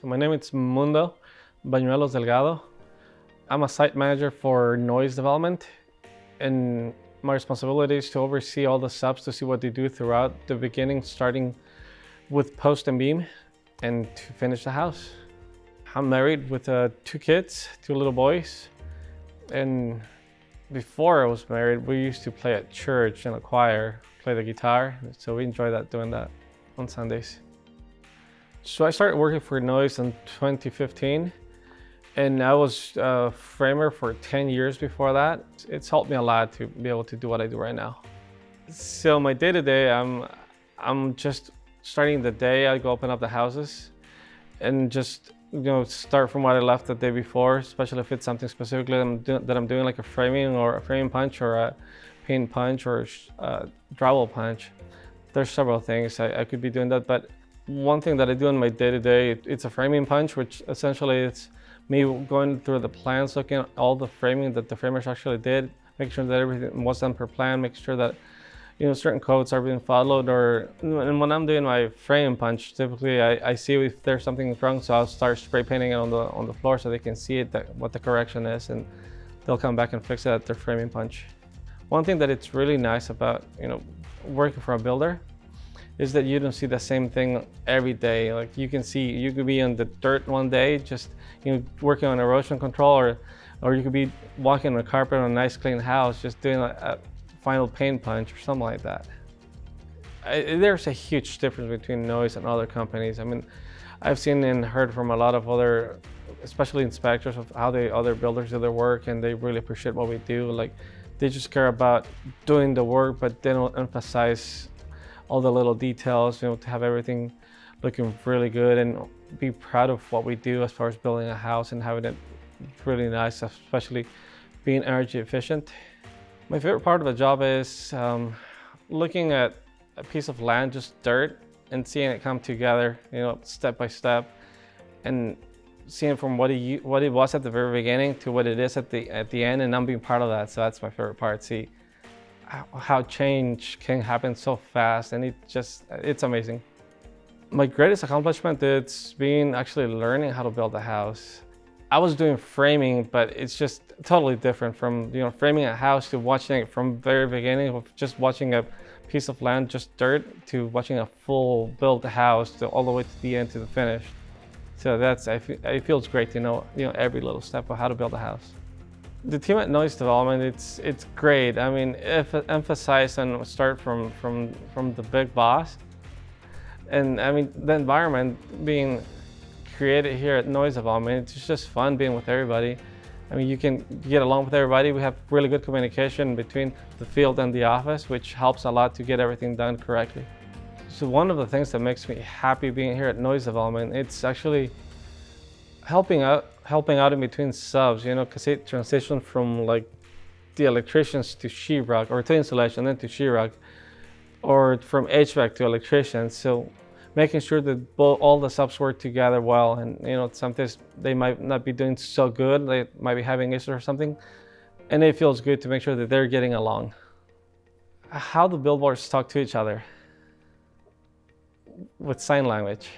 So my name is Mundo, Delgado. I'm a site manager for noise development, and my responsibility is to oversee all the subs to see what they do throughout the beginning, starting with post and beam, and to finish the house. I'm married with 2 kids, 2 little boys, and before I was married, we used to play at church in a choir, play the guitar, so we enjoy doing that on Sundays. So I started working for Noise in 2015, and I was a framer for 10 years before that. It's helped me a lot to be able to do what I do right now. So my day-to-day, I'm just starting the day. I go open up the houses and just start from what I left the day before, especially if it's something specifically that I'm doing, like a framing or a frame punch or a paint punch or a drywall punch. There's several things I could be doing that, but one thing that I do in my day-to-day, it's a framing punch, which essentially it's me going through the plans, looking at all the framing that the framers actually did, making sure that everything was done per plan, making sure that certain codes are being followed. And when I'm doing my frame punch, typically I see if there's something wrong, so I'll start spray painting it on the floor so they can see it, what the correction is, and they'll come back and fix it at their framing punch. One thing that it's really nice about working for a builder is that you don't see the same thing every day. Like you could be in the dirt one day, just working on erosion control, or you could be walking on a carpet on a nice clean house, just doing a final paint punch or something like that. There's a huge difference between Noise and other companies. I mean, I've seen and heard from a lot of other, especially inspectors, of how other builders do their work, and they really appreciate what we do. Like they just care about doing the work, but they don't emphasize all the little details, to have everything looking really good and be proud of what we do as far as building a house and having it really nice, especially being energy efficient. My favorite part of the job is looking at a piece of land, just dirt, and seeing it come together, step by step, and seeing from what it was at the very beginning to what it is at the end, and I'm being part of that. So that's my favorite part. See how change can happen so fast, and it's amazing. My greatest accomplishment is actually learning how to build a house. I was doing framing, but it's just totally different from framing a house to watching it from very beginning of just watching a piece of land, just dirt, to watching a full built house all the way to the end, to the finish. So it feels great to know every little step of how to build a house. The team at Noise Development, it's great. I mean, if emphasize and start from the big boss, and I mean the environment being created here at Noise Development, it's just fun being with everybody. I mean, you can get along with everybody. We have really good communication between the field and the office, which helps a lot to get everything done correctly. So one of the things that makes me happy being here at Noise Development, it's actually helping out in between subs, because it transitioned from like the electricians to sheetrock, or to insulation, then to sheetrock, or from HVAC to electricians. So making sure that all the subs work together well, and sometimes they might not be doing so good, they might be having issues or something, and it feels good to make sure that they're getting along. How the billboards talk to each other with sign language.